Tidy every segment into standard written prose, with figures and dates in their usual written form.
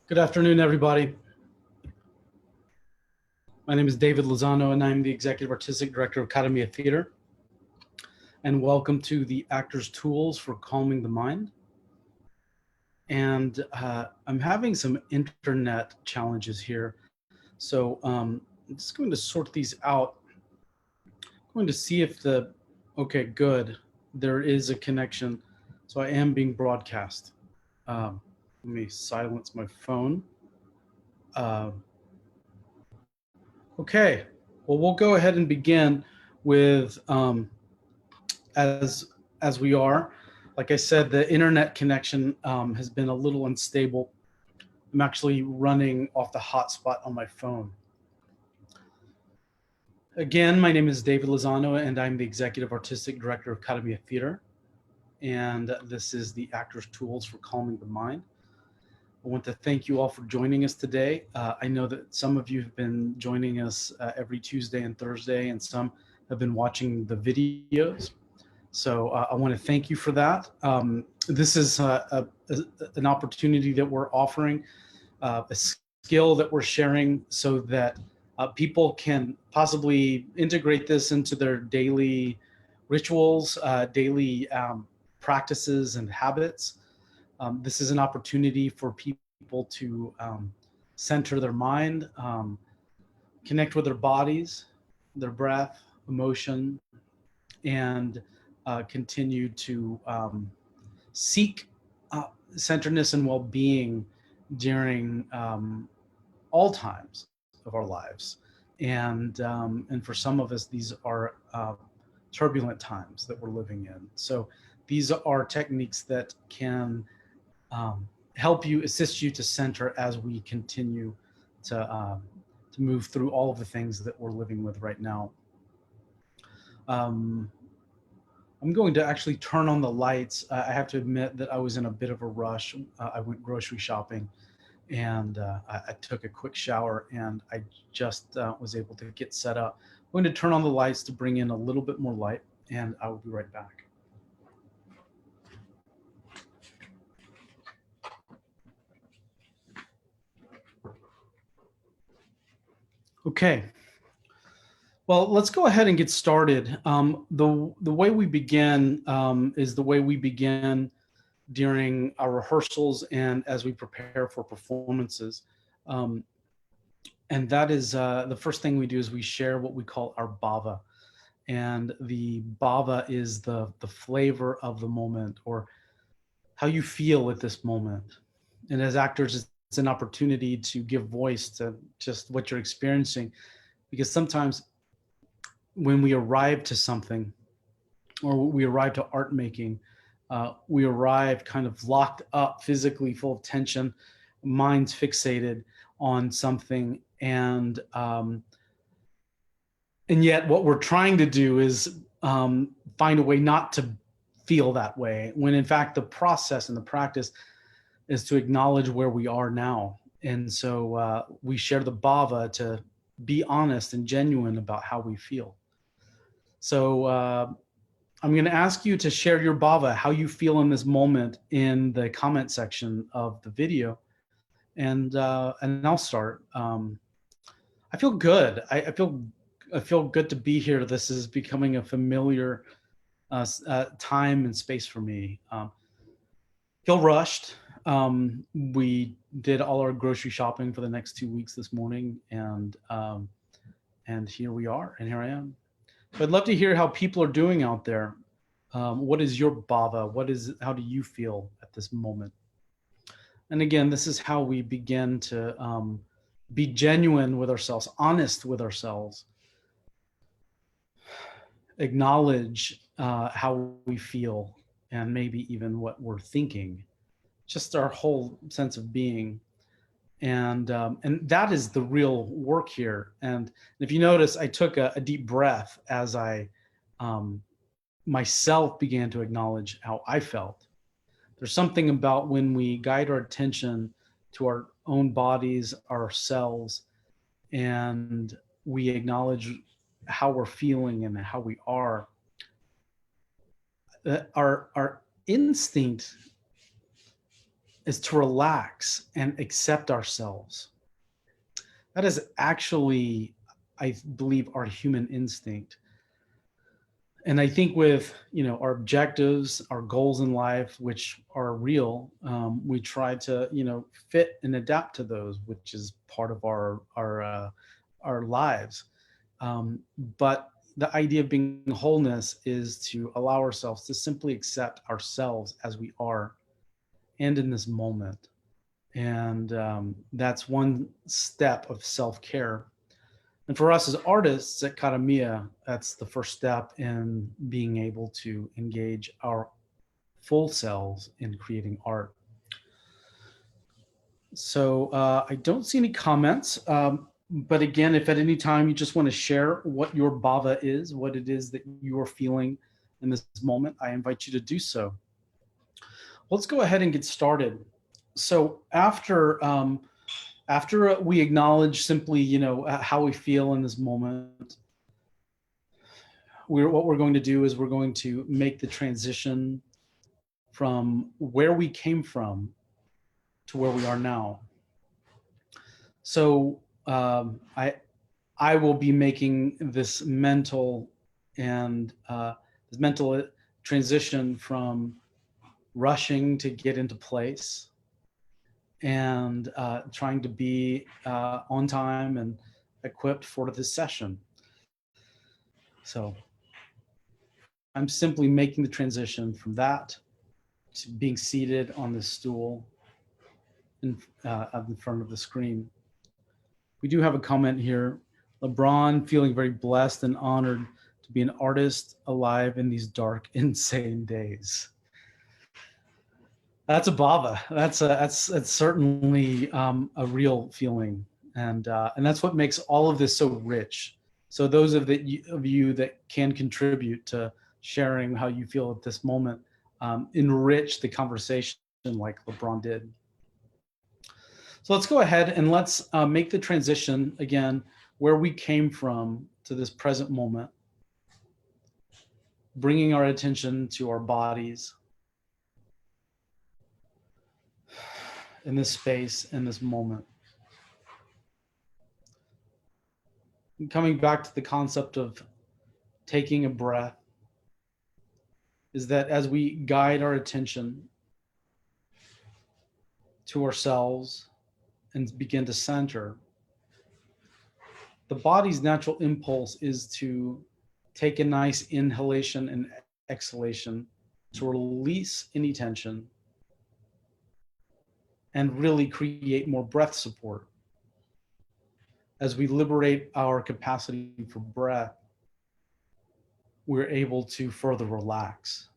Good afternoon, everybody. My name is David Lozano, and I'm the Executive Artistic Director of Academy of Theater. And welcome to the Actor's Tools for Calming the Mind. And I'm having some internet challenges here. So I'm just going to sort these out. I'm going to see if okay, good. There is a connection. So I am being broadcast. Let me silence my phone. Okay, well, we'll go ahead and begin with as we are. Like I said, the internet connection has been a little unstable. I'm actually running off the hotspot on my phone. Again, my name is David Lozano, and I'm the Executive Artistic Director of Academy of Theater. And this is the Actor's Tools for Calming the Mind. I want to thank you all for joining us today. I know that some of you have been joining us every Tuesday and Thursday, and some have been watching the videos. So I want to thank you for that. This is an opportunity that we're offering, a skill that we're sharing so that people can possibly integrate this into their daily rituals, daily practices and habits. This is an opportunity for people to center their mind, connect with their bodies, their breath, emotion, and continue to seek centeredness and well-being during all times of our lives. And for some of us, these are turbulent times that we're living in. So these are techniques that can help you, assist you to center as we continue to move through all of the things that we're living with right now. I'm going to actually turn on the lights. I have to admit that I was in a bit of a rush. I went grocery shopping, and I took a quick shower, and I just was able to get set up. I'm going to turn on the lights to bring in a little bit more light, and I will be right back. Okay. Well, let's go ahead and get started. The way we begin is the way we begin during our rehearsals and as we prepare for performances. And that is the first thing we do is we share what we call our bhava. And the bhava is the flavor of the moment, or how you feel at this moment. And as actors, it's an opportunity to give voice to just what you're experiencing, because sometimes when we arrive to something, or we arrive to art making, we arrive kind of locked up physically, full of tension, minds fixated on something, and yet what we're trying to do is find a way not to feel that way, when in fact the process and the practice is to acknowledge where we are now. And so we share the bhava to be honest and genuine about how we feel. So I'm going to ask you to share your bhava, how you feel in this moment, in the comment section of the video, and I'll start. I feel good. I feel good to be here. This is becoming a familiar time and space for me. Feel rushed. We did all our grocery shopping for the next 2 weeks this morning, and here we are, and here I am. So I'd love to hear how people are doing out there. What is your bhava? How do you feel at this moment? And again, this is how we begin to be genuine with ourselves, honest with ourselves, acknowledge how we feel, and maybe even what we're thinking, just our whole sense of being. And that is the real work here. And if you notice, I took a deep breath as I myself began to acknowledge how I felt. There's something about when we guide our attention to our own bodies, ourselves, and we acknowledge how we're feeling and how we are. Our instinct is to relax and accept ourselves. That is actually, I believe, our human instinct. And I think with our objectives, our goals in life, which are real, we try to fit and adapt to those, which is part of our lives. But the idea of being wholeness is to allow ourselves to simply accept ourselves as we are and in this moment. And that's one step of self-care. And for us as artists at Kadamiya, that's the first step in being able to engage our full selves in creating art. So I don't see any comments. But again, if at any time you just want to share what your bhava is, what it is that you are feeling in this moment, I invite you to do so. Let's go ahead and get started. So after we acknowledge simply, how we feel in this moment, what we're going to do is we're going to make the transition from where we came from to where we are now. So I will be making this mental transition from rushing to get into place and trying to be on time and equipped for this session. So I'm simply making the transition from that to being seated on this stool in front of the screen. We do have a comment here. LeBron feeling very blessed and honored to be an artist alive in these dark, insane days. That's a bhava. That's certainly a real feeling, and that's what makes all of this so rich. So those of you that can contribute to sharing how you feel at this moment, enrich the conversation like LeBron did. So let's go ahead and let's make the transition again, where we came from to this present moment, bringing our attention to our bodies in this space, in this moment. And coming back to the concept of taking a breath, is that as we guide our attention to ourselves and begin to center, the body's natural impulse is to take a nice inhalation and exhalation to release any tension and really create more breath support. As we liberate our capacity for breath, we're able to further relax.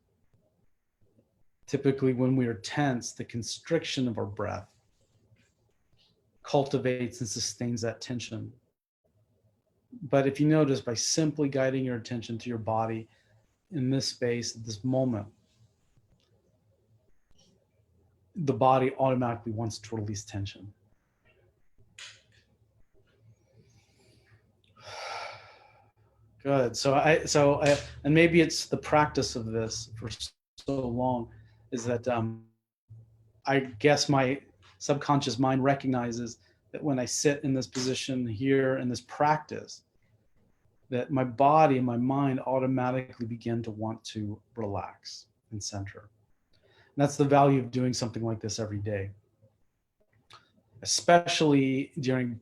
Typically, when we are tense, the constriction of our breath cultivates and sustains that tension. But if you notice, by simply guiding your attention to your body in this space, at this moment, the body automatically wants to release tension. Good. So and maybe it's the practice of this for so long, is that I guess my subconscious mind recognizes that when I sit in this position here in this practice, that my body and my mind automatically begin to want to relax and center. And that's the value of doing something like this every day, especially during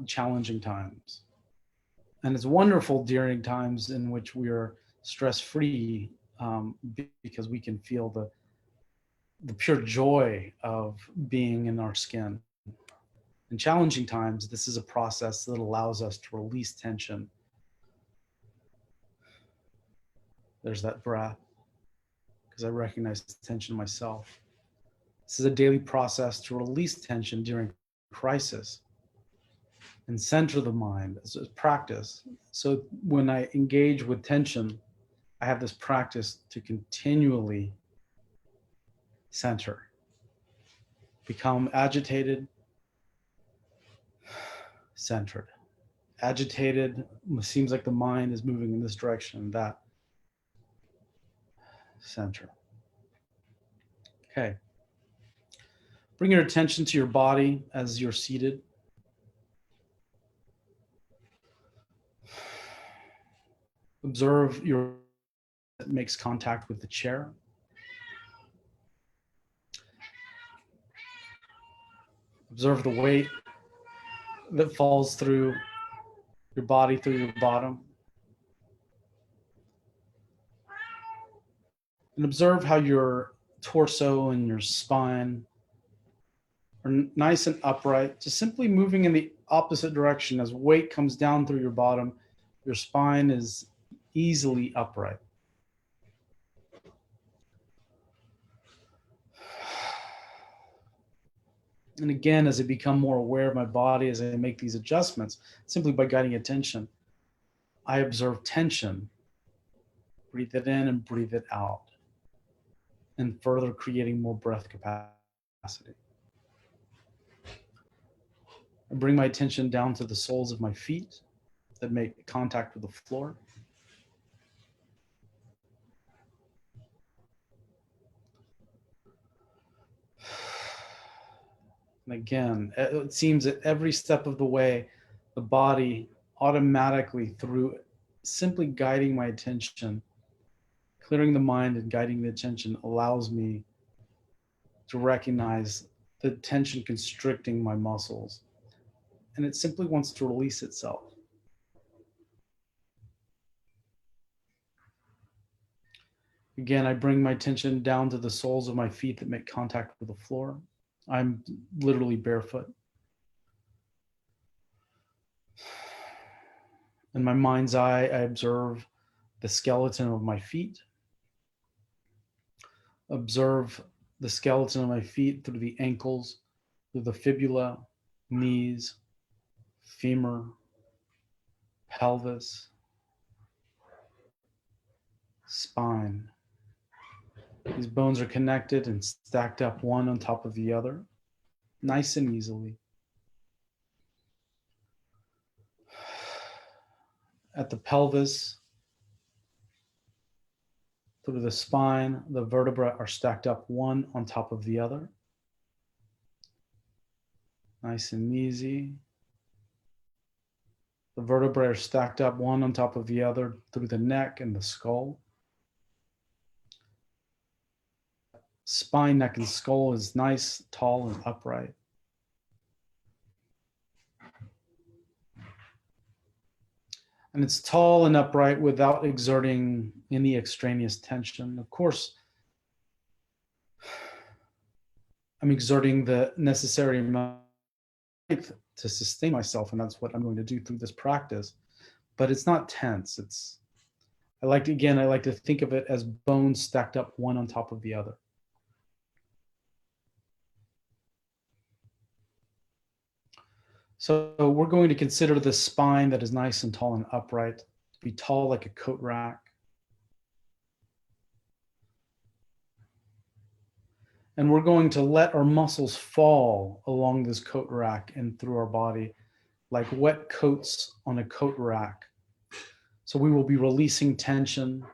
challenging times. And it's wonderful during times in which we are stress-free, because we can feel the pure joy of being in our skin. In challenging times, this is a process that allows us to release tension. There's that breath, because I recognize tension myself. This is a daily process to release tension during crisis and center the mind as a practice. So when I engage with tension, I have this practice to continually center, become agitated, centered. Agitated, seems like the mind is moving in this direction, that, center. Okay. Bring your attention to your body as you're seated. Observe your that makes contact with the chair. Observe the weight that falls through your body, through your bottom. And observe how your torso and your spine are nice and upright, just simply moving in the opposite direction. As weight comes down through your bottom, your spine is easily upright. And again, as I become more aware of my body, as I make these adjustments, simply by guiding attention, I observe tension. Breathe it in and breathe it out, and further creating more breath capacity. I bring my attention down to the soles of my feet that make contact with the floor. And again, it seems that every step of the way, the body automatically, through simply guiding my attention, clearing the mind and guiding the attention, allows me to recognize the tension constricting my muscles. And it simply wants to release itself. Again, I bring my attention down to the soles of my feet that make contact with the floor. I'm literally barefoot. In my mind's eye, I observe the skeleton of my feet. Observe the skeleton of my feet through the ankles, through the fibula, knees, femur, pelvis, spine. These bones are connected and stacked up one on top of the other, nice and easily. At the pelvis, through the spine, the vertebrae are stacked up one on top of the other, nice and easy. The vertebrae are stacked up one on top of the other through the neck and the skull. Spine, neck, and skull is nice, tall, and upright. And it's tall and upright without exerting any extraneous tension. Of course, I'm exerting the necessary amount of strength to sustain myself, and that's what I'm going to do through this practice. But it's not tense. I like to think of it as bones stacked up one on top of the other. So we're going to consider the spine that is nice and tall and upright to be tall like a coat rack. And we're going to let our muscles fall along this coat rack and through our body like wet coats on a coat rack. So we will be releasing tension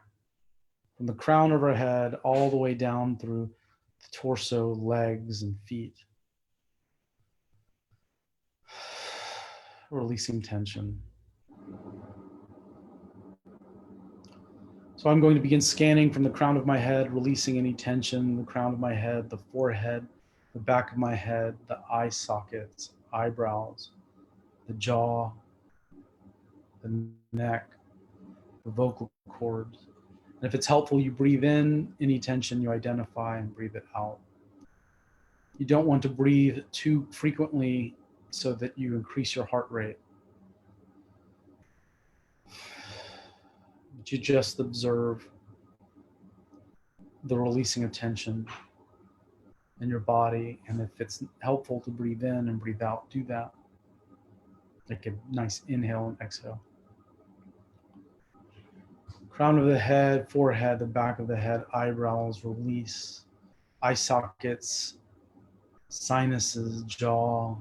from the crown of our head all the way down through the torso, legs, and feet. Releasing tension. So I'm going to begin scanning from the crown of my head, releasing any tension, the crown of my head, the forehead, the back of my head, the eye sockets, eyebrows, the jaw, the neck, the vocal cords. And if it's helpful, you breathe in any tension you identify and breathe it out. You don't want to breathe too frequently so that you increase your heart rate. But you just observe the releasing of tension in your body. And if it's helpful to breathe in and breathe out, do that. Like a nice inhale and exhale. Crown of the head, forehead, the back of the head, eyebrows, release. Eye sockets, sinuses, jaw,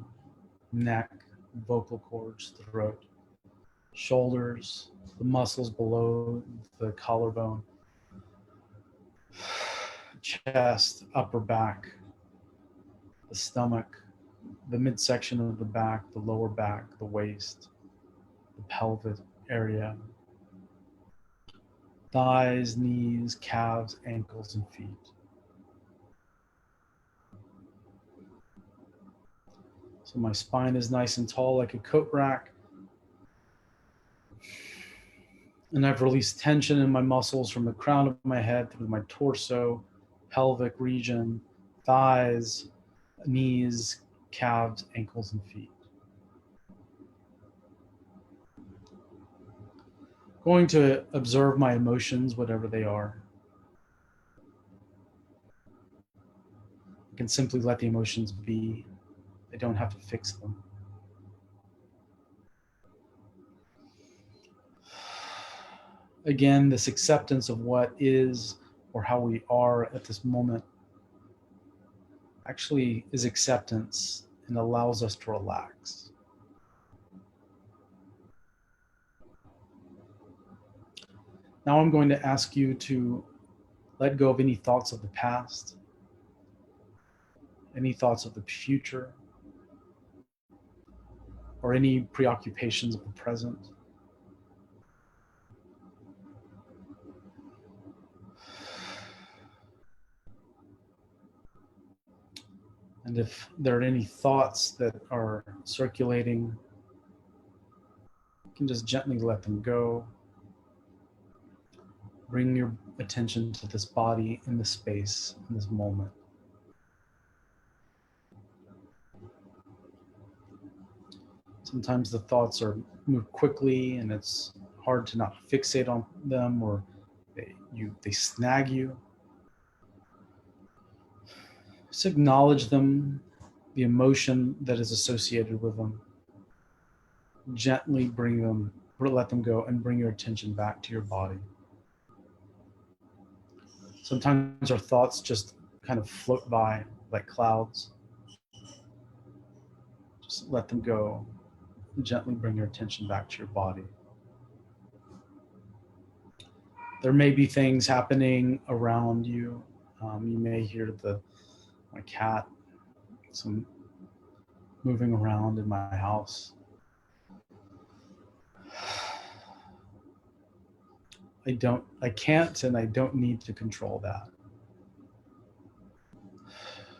neck, vocal cords, throat, shoulders, the muscles below the collarbone, chest, upper back, the stomach, the midsection of the back, the lower back, the waist, the pelvic area, thighs, knees, calves, ankles, and feet. So my spine is nice and tall like a coat rack. And I've released tension in my muscles from the crown of my head through my torso, pelvic region, thighs, knees, calves, ankles, and feet. Going to observe my emotions, whatever they are. I can simply let the emotions be. I don't have to fix them. Again, this acceptance of what is or how we are at this moment actually is acceptance and allows us to relax. Now I'm going to ask you to let go of any thoughts of the past, any thoughts of the future, or any preoccupations of the present. And if there are any thoughts that are circulating, you can just gently let them go. Bring your attention to this body in this space, in this moment. Sometimes the thoughts move quickly and it's hard to not fixate on them, or they snag you. Just acknowledge them, the emotion that is associated with them. Gently let them go and bring your attention back to your body. Sometimes our thoughts just kind of float by like clouds. Just let them go. Gently bring your attention back to your body. There may be things happening around you. You may hear my cat, some moving around in my house. I can't and I don't need to control that.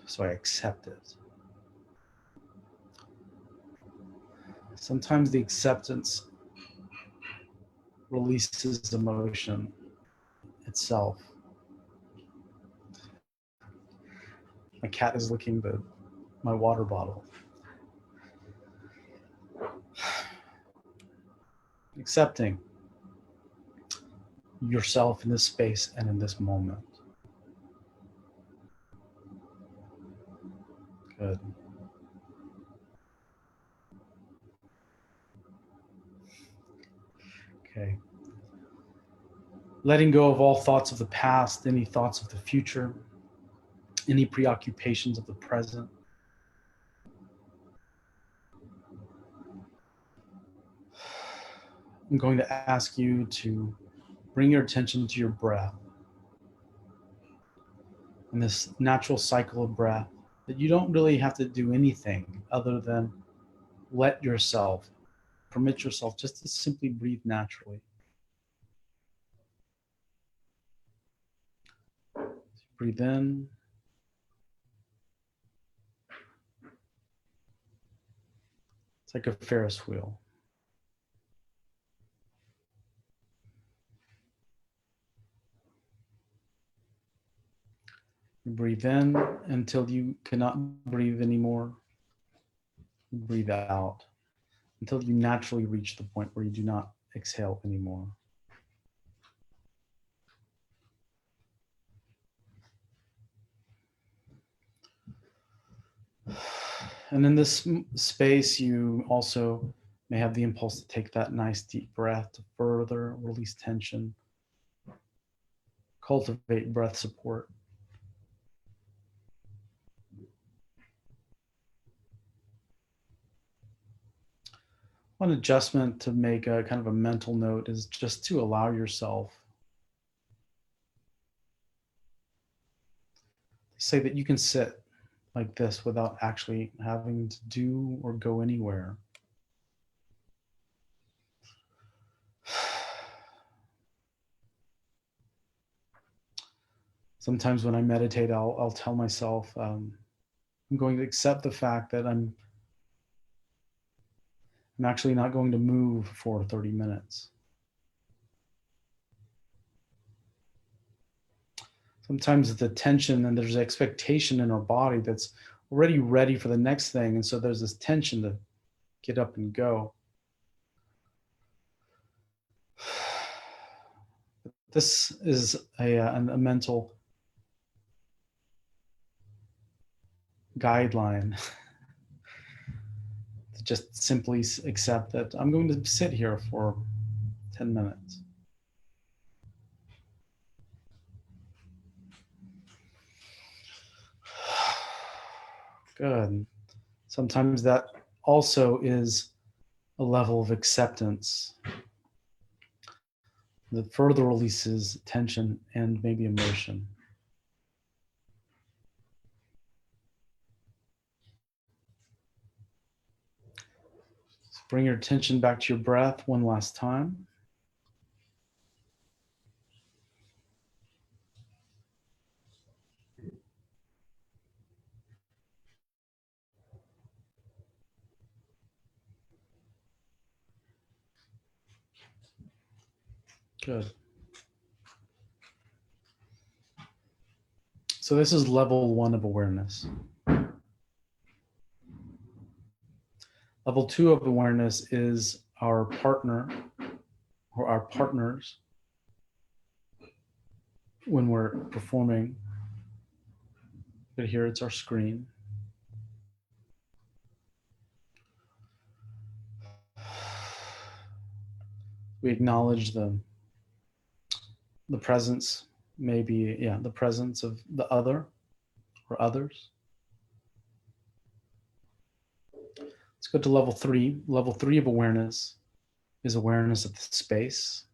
So I accept it. Sometimes the acceptance releases emotion itself. My cat is licking my water bottle. Accepting yourself in this space and in this moment. Good. Okay. Letting go of all thoughts of the past, any thoughts of the future, any preoccupations of the present. I'm going to ask you to bring your attention to your breath and this natural cycle of breath that you don't really have to do anything other than permit yourself just to simply breathe naturally. Breathe in. It's like a Ferris wheel. You breathe in until you cannot breathe anymore. You breathe out until you naturally reach the point where you do not exhale anymore. And in this space, you also may have the impulse to take that nice deep breath to further release tension, cultivate breath support. One adjustment to make a kind of a mental note is just to allow yourself to say that you can sit like this without actually having to do or go anywhere. Sometimes when I meditate, I'll tell myself, I'm going to accept the fact that I'm actually not going to move for 30 minutes. Sometimes the tension and there's expectation in our body that's already ready for the next thing. And so there's this tension to get up and go. This is a mental guideline to just simply accept that I'm going to sit here for 10 minutes. Good. Sometimes that also is a level of acceptance that further releases tension and maybe emotion. So bring your attention back to your breath one last time. Good. So this is level 1 of awareness. Level 2 of awareness is our partner or our partners when we're performing. But here it's our screen. We acknowledge the presence, maybe, the presence of the other or others. Let's go to level 3. Level 3 of awareness is awareness of the space.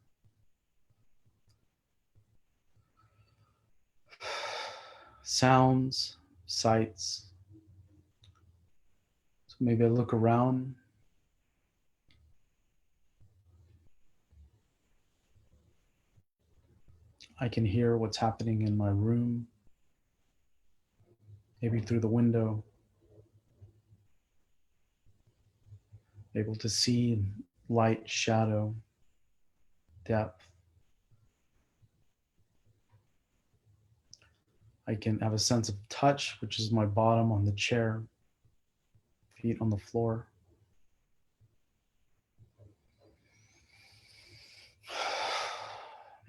Sounds, sights. So maybe I look around. I can hear what's happening in my room, maybe through the window. Able to see light, shadow, depth. I can have a sense of touch, which is my bottom on the chair, feet on the floor.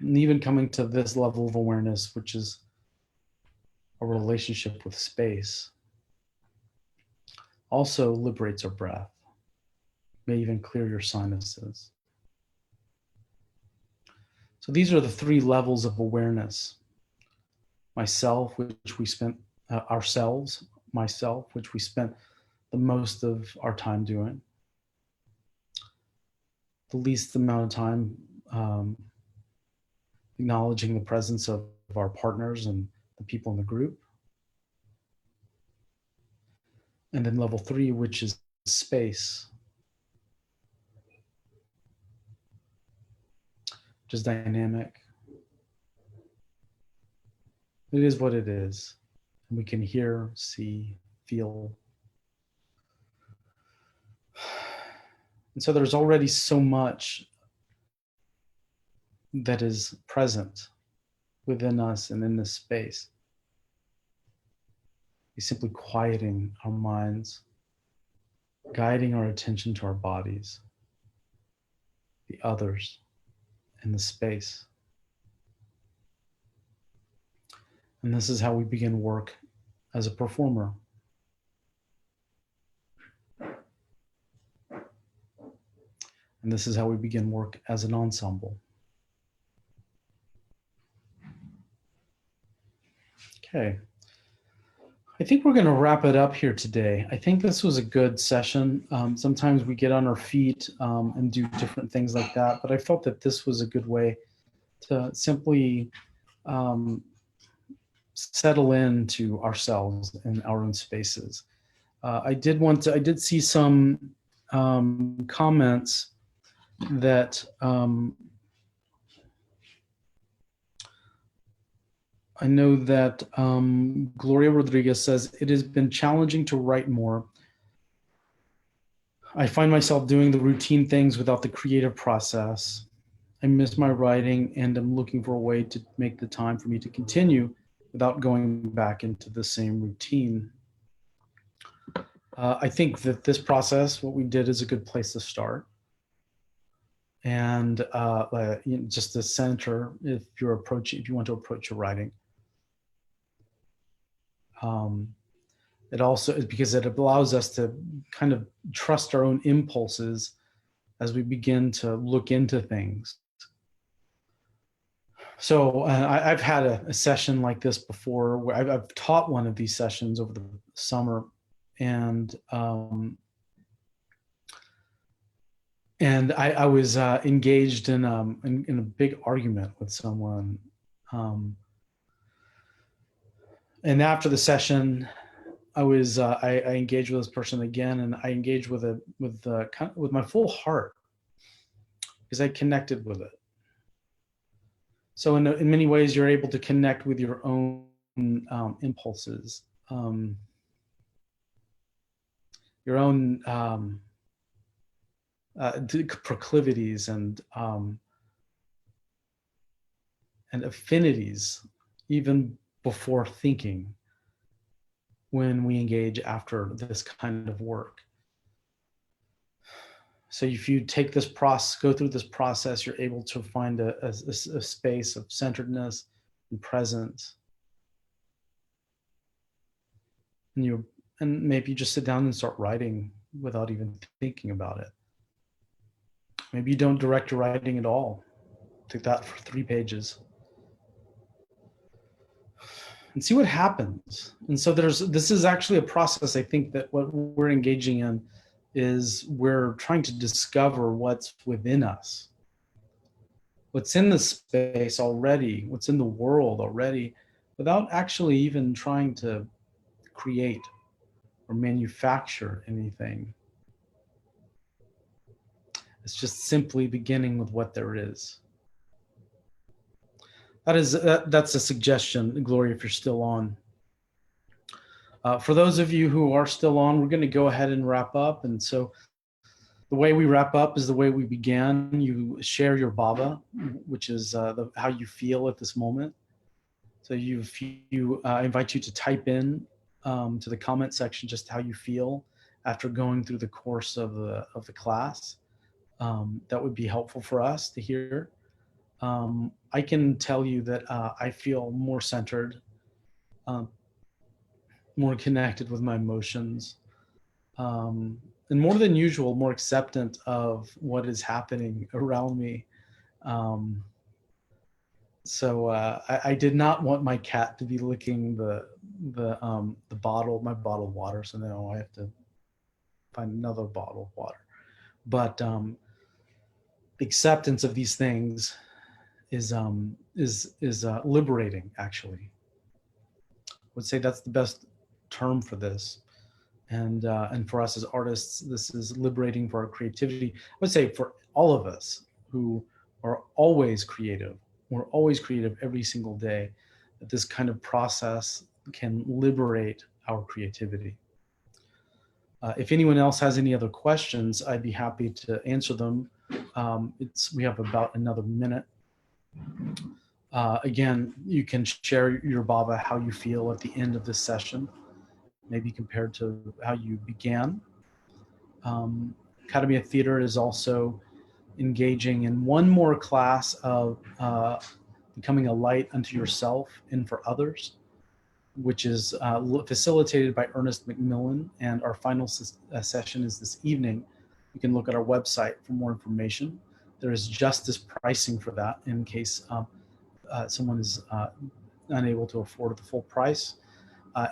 And even coming to this level of awareness, which is a relationship with space, also liberates our breath, may even clear your sinuses. So these are the 3 levels of awareness. Myself, which we spent, ourselves, myself, which we spent the most of our time doing. The least amount of time acknowledging the presence of our partners and the people in the group. And then level 3, which is space, which is dynamic. It is what it is. And we can hear, see, feel. And so there's already so much that is present within us and in this space. Be simply quieting our minds, guiding our attention to our bodies, the others, and the space. And this is how we begin work as a performer. And this is how we begin work as an ensemble. Okay. I think we're going to wrap it up here today. I think this was a good session. Sometimes we get on our feet and do different things like that, but I felt that this was a good way to simply settle into ourselves and our own spaces. I did see some comments that I know that Gloria Rodriguez says, it has been challenging to write more. I find myself doing the routine things without the creative process. I miss my writing and I'm looking for a way to make the time for me to continue without going back into the same routine. I think that this process, what we did, is a good place to start. And just to center, if you want to approach your writing. It also is because it allows us to kind of trust our own impulses as we begin to look into things. So I've had a session like this before, where I've taught one of these sessions over the summer, and I was engaged in a big argument with someone, and after the session, I engaged with this person again, and I engaged with my full heart because I connected with it. So in many ways, you're able to connect with your own impulses, your own proclivities and affinities, even before thinking, when we engage after this kind of work. So if you take this process, go through this process, you're able to find a space of centeredness and presence. And maybe you just sit down and start writing without even thinking about it. Maybe you don't direct your writing at all. Take that for 3 pages. And see what happens. And so this is actually a process. I think that what we're engaging in is we're trying to discover what's within us, what's in the space already, what's in the world already, without actually even trying to create or manufacture anything. It's just simply beginning with what there is. That's a suggestion, Gloria, if you're still on. For those of you who are still on, we're going to go ahead and wrap up. And so the way we wrap up is the way we began. You share your bhava, which is how you feel at this moment. So I invite you to type in to the comment section just how you feel after going through the course of the class. That would be helpful for us to hear. I can tell you that I feel more centered, more connected with my emotions, and more than usual, more acceptant of what is happening around me. So I did not want my cat to be licking the bottle, my bottle of water. So now I have to find another bottle of water. But the acceptance of these things is liberating. Actually, I would say that's the best term for this. And for us as artists, this is liberating for our creativity. I would say for all of us who are always creative, we're always creative every single day, that this kind of process can liberate our creativity. If anyone else has any other questions, I'd be happy to answer them. We have about another minute. Again, you can share your bhava, how you feel at the end of this session, maybe compared to how you began. Academy of Theater is also engaging in one more class of becoming a light unto yourself and for others, which is facilitated by Ernest McMillan. And our final session is this evening. You can look at our website for more information. There is justice pricing for that in case someone is unable to afford the full price.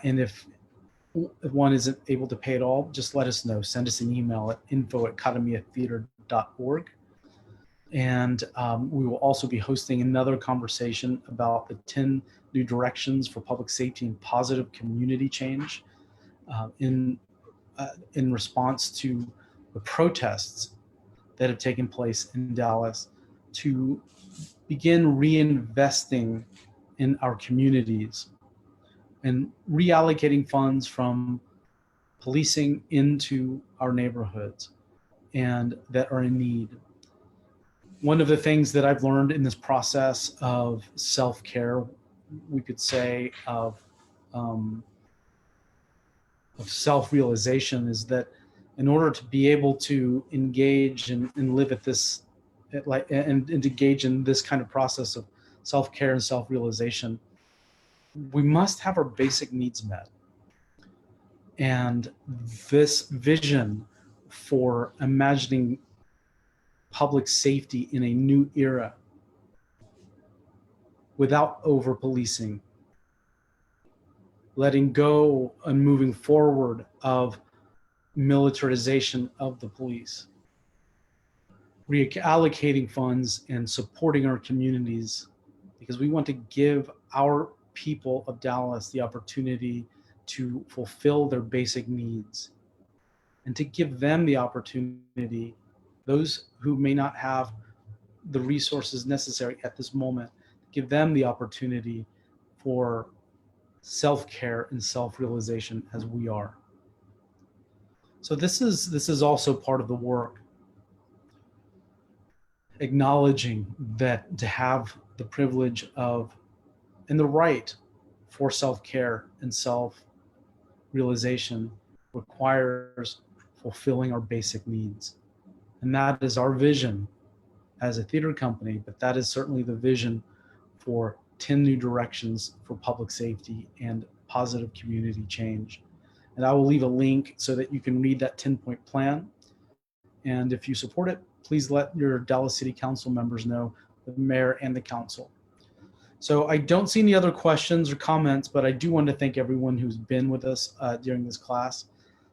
And if one isn't able to pay it all, just let us know. Send us an email at info@academyatheater.org. And we will also be hosting another conversation about the 10 new directions for public safety and positive community change in response to the protests that have taken place in Dallas, to begin reinvesting in our communities and reallocating funds from policing into our neighborhoods and that are in need. One of the things that I've learned in this process of self-care, we could say, of self-realization, is that in order to be able to engage and live at this, and engage in this kind of process of self-care and self-realization, we must have our basic needs met. And this vision for imagining public safety in a new era without over-policing, letting go and moving forward of militarization of the police, reallocating funds and supporting our communities, because we want to give our people of Dallas the opportunity to fulfill their basic needs, and to give them the opportunity, those who may not have the resources necessary at this moment, give them the opportunity for self-care and self-realization as we are. So this is also part of the work, acknowledging that to have the privilege of and the right for self-care and self-realization requires fulfilling our basic needs. And that is our vision as a theater company, but that is certainly the vision for 10 new directions for public safety and positive community change. And I will leave a link so that you can read that 10-point plan. And if you support it, please let your Dallas City Council members know, the mayor and the council. So I don't see any other questions or comments, but I do want to thank everyone who's been with us during this class.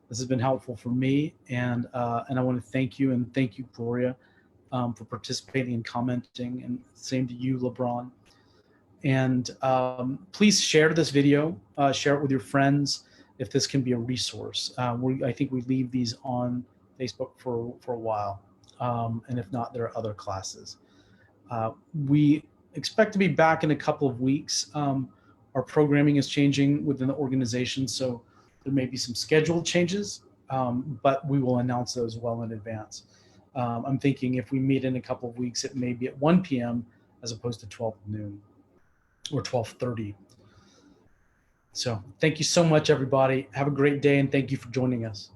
This has been helpful for me, and I want to thank you, and thank you, Gloria, for participating and commenting, and same to you, LeBron. And please share this video, share it with your friends if this can be a resource. I think we leave these on Facebook for a while, and if not, there are other classes. We expect to be back in a couple of weeks. Our programming is changing within the organization, so there may be some schedule changes, but we will announce those well in advance. I'm thinking if we meet in a couple of weeks, it may be at 1 p.m. as opposed to 12 noon or 12:30. So thank you so much, everybody. Have a great day, and thank you for joining us.